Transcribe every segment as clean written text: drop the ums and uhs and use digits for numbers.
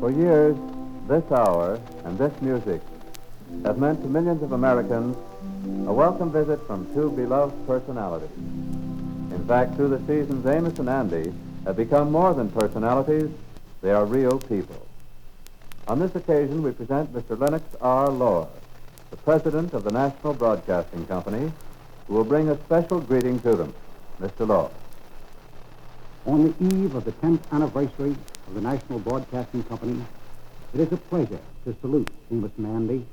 For years, this hour and this music have meant to millions of Americans a welcome visit from two beloved personalities. In fact, through the seasons, Amos and Andy have become more than personalities. They are real people. On this occasion, we present Mr. Lennox R. Lohr, the president of the National Broadcasting Company, who will bring a special greeting to them. Mr. Lohr. On the eve of the 10th anniversary of the National Broadcasting Company, it is a pleasure to salute Amos and Andy,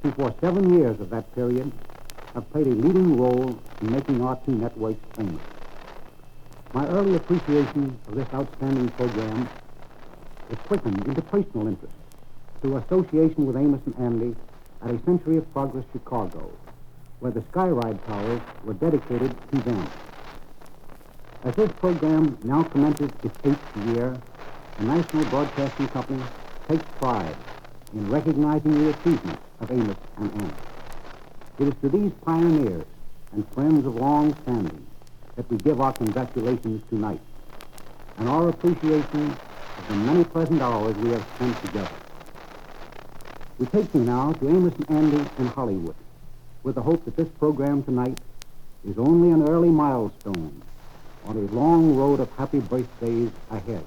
who for 7 years of that period have played a leading role in making our two networks famous. My early appreciation of this outstanding program was quickened into personal interest through association with Amos and Andy at a Century of Progress Chicago, where the Skyride Towers were dedicated to them. As this program now commences its 8th year, the National Broadcasting Company takes pride in recognizing the achievements of Amos and Andy. It is to these pioneers and friends of long standing that we give our congratulations tonight and our appreciation of the many pleasant hours we have spent together. We take you now to Amos and Andy in Hollywood with the hope that this program tonight is only an early milestone on a long road of happy birthdays ahead.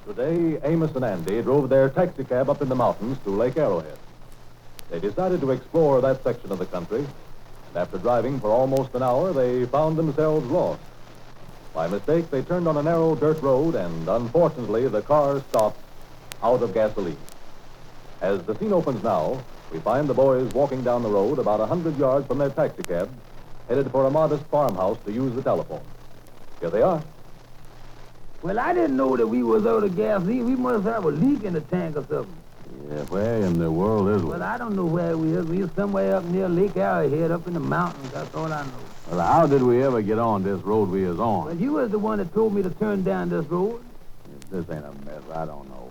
Today, Amos and Andy drove their taxicab up in the mountains to Lake Arrowhead. They decided to explore that section of the country, and after driving for almost an hour, they found themselves lost. By mistake, they turned on a narrow dirt road, and unfortunately, the car stopped out of gasoline. As the scene opens now, we find the boys walking down the road about 100 yards from their taxicab, headed for a modest farmhouse to use the telephone. Here they are. Well, I didn't know that we was out of gasoline. We must have a leak in the tank or something. Yeah, where in the world is Well, I don't know where we is. We was somewhere up near Lake Arrowhead, up in the mountains. That's all I know. Well, how did we ever get on this road we is on? Well, you was the one that told me to turn down this road. If this ain't a mess, I don't know.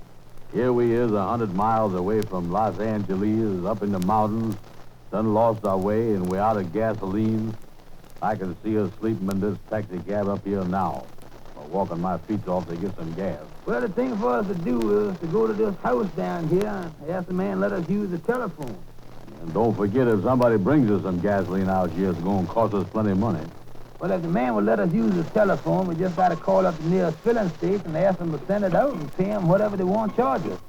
Here we is 100 miles away from Los Angeles, up in the mountains, done lost our way, and we're out of gasoline. I can see us sleeping in this taxi cab up here now, or walking my feet off to get some gas. Well, the thing for us to do is to go to this house down here and ask the man let us use the telephone. And don't forget, if somebody brings us some gasoline out here, it's going to cost us plenty of money. Well, if the man would let us use the telephone, we just got to call up the nearest filling station and ask them to send it out and pay them whatever they want to charge us.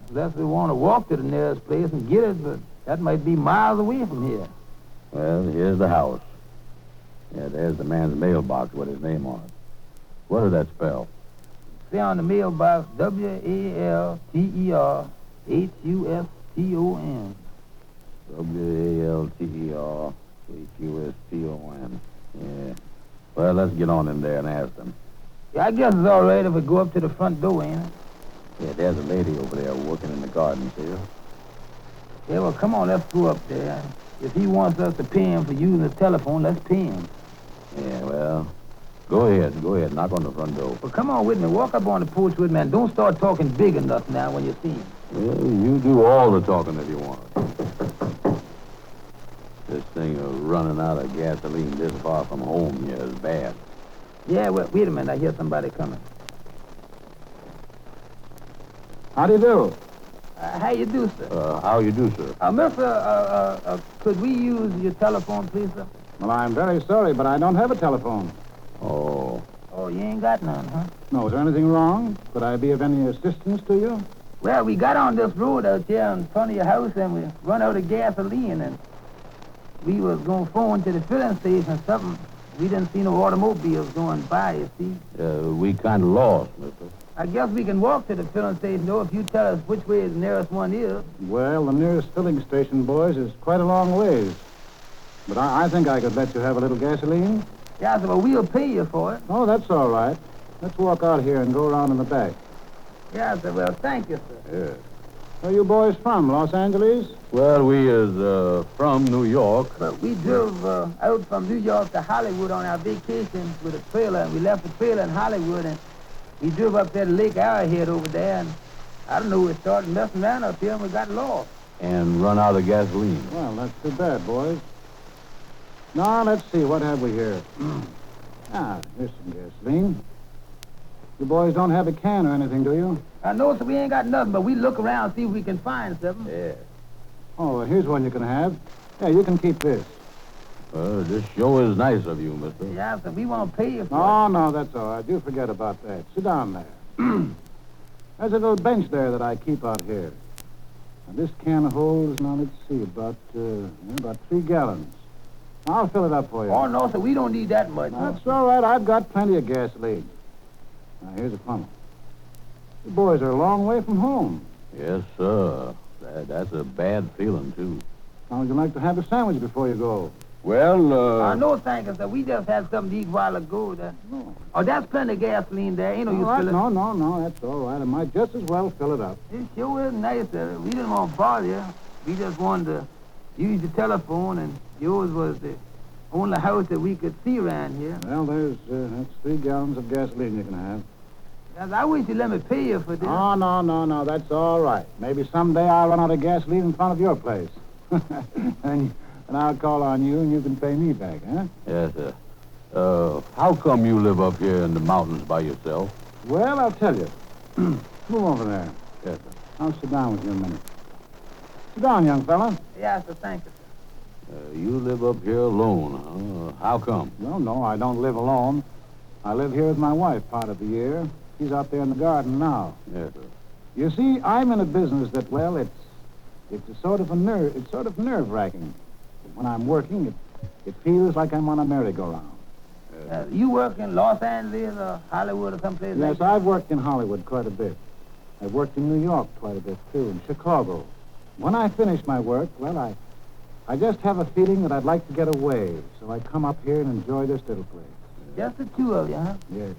Unless we want to walk to the nearest place and get it, but that might be miles away from here. Well, here's the house. Yeah, there's the man's mailbox with his name on it. What does that spell? Say on the mailbox, WALTERHUSTON. WALTERHUSTON. Yeah. Well, let's get on in there and ask them. Yeah, I guess it's all right if we go up to the front door, ain't it? Yeah, there's a lady over there working in the garden, see her? Yeah, well, come on, let's go up there. If he wants us to pay him for using the telephone, let's pay him. Yeah, well, go ahead, knock on the front door. Well, come on with me. Walk up on the porch with me, and don't start talking big enough now when you see him. Well, you do all the talking if you want. This thing of running out of gasoline this far from home here is bad. Yeah, well, wait a minute. I hear somebody coming. How do you do? How you do, sir? How you do, sir? Mister, could we use your telephone, please, sir? Well, I'm very sorry, but I don't have a telephone. Oh. Oh, you ain't got none, huh? No, is there anything wrong? Could I be of any assistance to you? Well, we got on this road out here in front of your house, and we run out of gasoline, and we was going to phone to the filling station or something. We didn't see no automobiles going by, you see. We kind of lost, mister. I guess we can walk to the filling station, though, if you tell us which way the nearest one is. Well, the nearest filling station, boys, is quite a long ways. But I think I could let you have a little gasoline. Yeah, so we'll pay you for it. Oh, that's all right. Let's walk out here and go around in the back. Yeah, sir. Well, thank you, sir. Yeah. Where are you boys from, Los Angeles? Well, we is from New York. But we drove out from New York to Hollywood on our vacation with a trailer, and we left the trailer in Hollywood, and we drove up there to Lake Arrowhead over there, and I don't know, we started messing around up here, and we got lost. And run out of gasoline. Well, that's too bad, boys. Now, let's see, what have we here? Here's some gasoline. You boys don't have a can or anything, do you? I know, sir, we ain't got nothing, but we look around, see if we can find something. Yeah. Oh, well, here's one you can have. Yeah, you can keep this. This show is nice of you, mister. Yeah, sir, we won't pay you for Oh, no, that's all right. You forget about that. Sit down there. There's a little bench there that I keep out here. Now, this can holds, now, let's see, about 3 gallons. I'll fill it up for it. you. Oh, no, sir, we don't need that much. That's all right. I've got plenty of gasoline. Now, here's a funnel. You boys are a long way from home. Yes, sir. That's a bad feeling, too. How would you like to have a sandwich before you go? Well, no, thank you, sir. We just had something to eat a while ago. No. Oh, that's plenty of gasoline there. Ain't no use filling. No, that's all right. I might just as well fill it up. It sure is nice, sir. We didn't want to bother you. We just wanted to use the telephone, and yours was the only house that we could see around here. Well, that's 3 gallons of gasoline you can have. Yes, I wish you'd let me pay you for this. Oh, no, that's all right. Maybe someday I'll run out of gasoline in front of your place. and I'll call on you, and you can pay me back, huh? Yes, sir. How come you live up here in the mountains by yourself? Well, I'll tell you. Move over there. Yes, sir. I'll sit down with you a minute. Sit down, young fella. Yes, sir, thank you, sir. You live up here alone, huh? How come? Well, no, I don't live alone. I live here with my wife part of the year. She's out there in the garden now. Yes, sir. You see, I'm in a business that, well, it's a sort of nerve-wracking. When I'm working, it feels like I'm on a merry-go-round. You work in Los Angeles or Hollywood or someplace like Yes, that? I've worked in Hollywood quite a bit. I've worked in New York quite a bit, too, in Chicago. When I finish my work, well, I just have a feeling that I'd like to get away, so I come up here and enjoy this little place. Just the two of you, huh? Yes.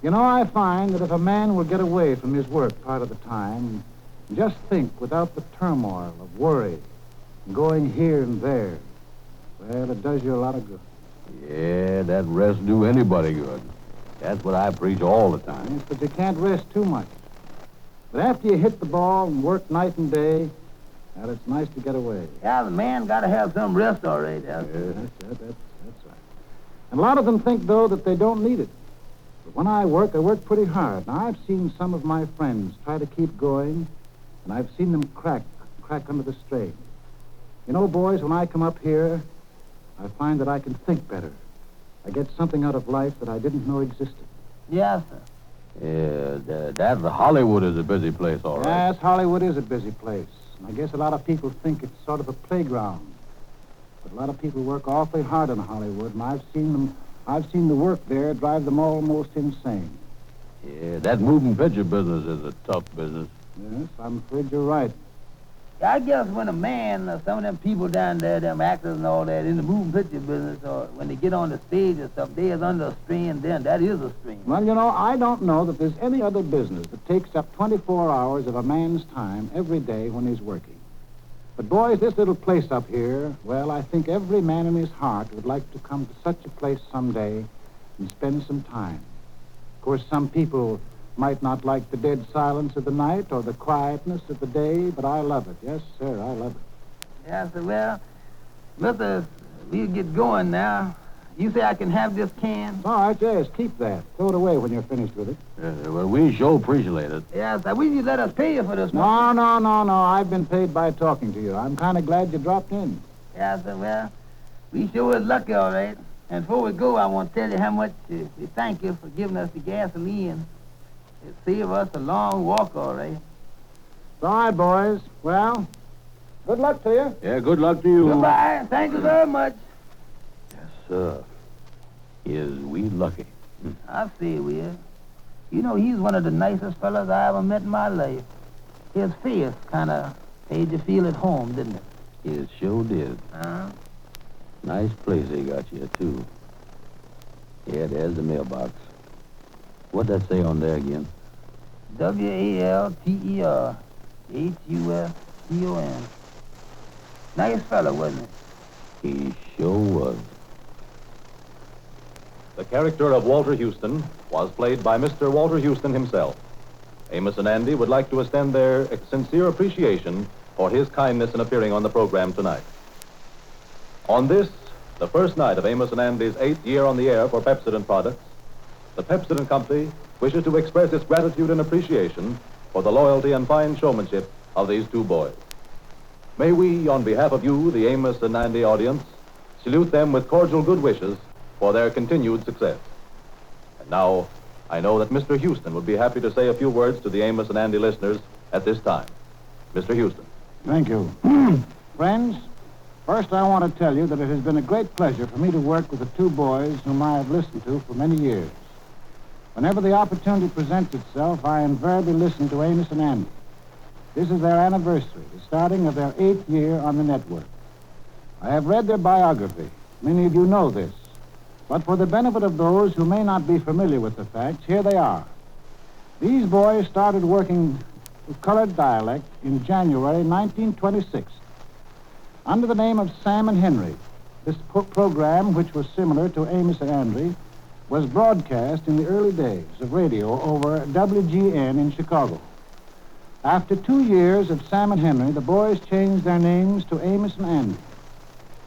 You know, I find that if a man will get away from his work part of the time, and just think without the turmoil of worry, and going here and there, well, it does you a lot of good. Yeah, that rest do anybody good. That's what I preach all the time. Yes, but you can't rest too much. But after you hit the ball and work night and day, well, it's nice to get away. Yeah, the man got to have some rest already. Yeah, that's right. And a lot of them think, though, that they don't need it. But when I work pretty hard. Now, I've seen some of my friends try to keep going, and I've seen them crack under the strain. You know, boys, when I come up here, I find that I can think better. I get something out of life that I didn't know existed. Yes, sir. Yeah, that Hollywood is a busy place, all right. Yes, Hollywood is a busy place. And I guess a lot of people think it's sort of a playground. But a lot of people work awfully hard in Hollywood, and I've seen the work there drive them almost insane. Yeah, that moving picture business is a tough business. Yes, I'm afraid you're right. I guess when a man, some of them people down there, them actors and all that, in the moving picture business, or when they get on the stage or something, they is under a strain, then that is a strain. Well, you know, I don't know that there's any other business that takes up 24 hours of a man's time every day when he's working. But, boys, this little place up here, well, I think every man in his heart would like to come to such a place someday and spend some time. Of course, some people might not like the dead silence of the night or the quietness of the day, but I love it. Yes, sir, I love it. Yes, sir. Well, Mr., we'll get going now. You say I can have this can? All right, yes, keep that. Throw it away when you're finished with it. Well, we sure appreciate it. Yes, I wish you'd let us pay you for this. No. I've been paid by talking to you. I'm kind of glad you dropped in. Yes, sir. Well, we sure is lucky, all right. And before we go, I want to tell you how much we thank you for giving us the gasoline. It saved us a long walk, all right. All right, boys. Well, good luck to you. Yeah, good luck to you. Goodbye. Thank you very much. Yes, sir. Is we lucky? I say we is. You know, he's one of the nicest fellas I ever met in my life. His face kind of made you feel at home, didn't it? It sure did. Nice place they got you, too. Yeah, there's the mailbox. What'd that say on there again? WALTER HUSTON. Nice fella, wasn't he? He sure was. The character of Walter Houston was played by Mr. Walter Houston himself. Amos and Andy would like to extend their sincere appreciation for his kindness in appearing on the program tonight. On this, the first night of Amos and Andy's 8th year on the air for Pepsodent Products, the Pepsi Company wishes to express its gratitude and appreciation for the loyalty and fine showmanship of these two boys. May we, on behalf of you, the Amos and Andy audience, salute them with cordial good wishes for their continued success. And now, I know that Mr. Houston would be happy to say a few words to the Amos and Andy listeners at this time. Mr. Houston. Thank you. Friends, first I want to tell you that it has been a great pleasure for me to work with the two boys whom I have listened to for many years. Whenever the opportunity presents itself, I invariably listen to Amos and Andy. This is their anniversary, the starting of their 8th year on the network. I have read their biography. Many of you know this. But for the benefit of those who may not be familiar with the facts, here they are. These boys started working with colored dialect in January 1926. Under the name of Sam and Henry, this program, which was similar to Amos and Andy, was broadcast in the early days of radio over WGN in Chicago. After 2 years of Sam and Henry, the boys changed their names to Amos and Andy.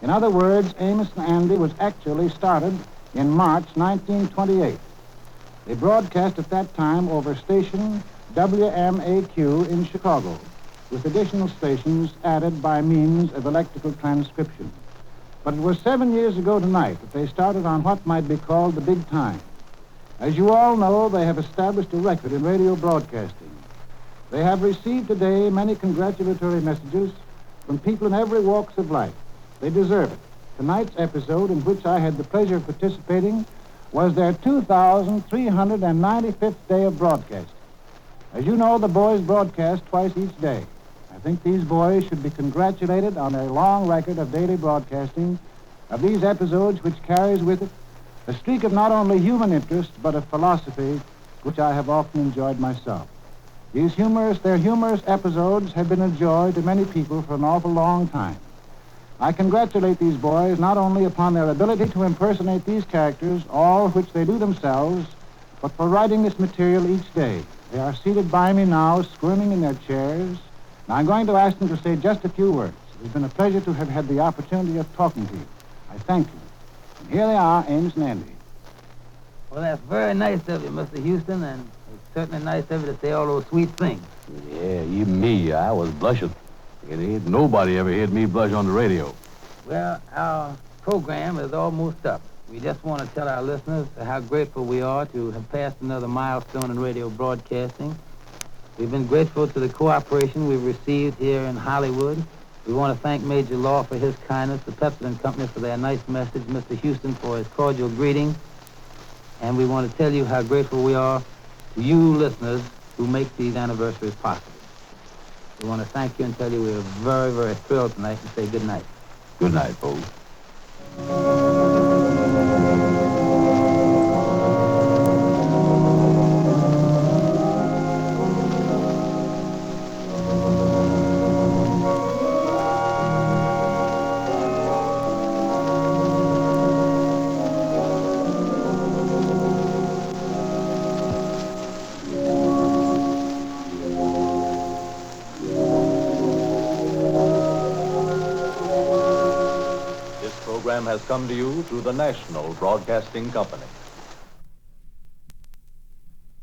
In other words, Amos and Andy was actually started in March 1928. They broadcast at that time over station WMAQ in Chicago, with additional stations added by means of electrical transcription. But it was 7 years ago tonight that they started on what might be called the big time. As you all know, they have established a record in radio broadcasting. They have received today many congratulatory messages from people in every walks of life. They deserve it. Tonight's episode, in which I had the pleasure of participating, was their 2,395th day of broadcasting. As you know, the boys broadcast twice each day. I think these boys should be congratulated on their long record of daily broadcasting of these episodes, which carries with it a streak of not only human interest, but of philosophy, which I have often enjoyed myself. Their humorous episodes have been a joy to many people for an awful long time. I congratulate these boys not only upon their ability to impersonate these characters, all of which they do themselves, but for writing this material each day. They are seated by me now, squirming in their chairs, and I'm going to ask them to say just a few words. It has been a pleasure to have had the opportunity of talking to you. I thank you. And here they are, Amos and Andy. Well, that's very nice of you, Mr. Houston, and it's certainly nice of you to say all those sweet things. Yeah, even me, I was blushing. It ain't nobody ever heard me blush on the radio. Well, our program is almost up. We just want to tell our listeners how grateful we are to have passed another milestone in radio broadcasting. We've been grateful to the cooperation we've received here in Hollywood. We want to thank Major Law for his kindness, the Pepsi Company for their nice message, Mr. Houston for his cordial greeting, and we want to tell you how grateful we are to you listeners who make these anniversaries possible. We want to thank you and tell you we're very, very thrilled tonight and say good night. Good night, folks. Has come to you through the National Broadcasting Company.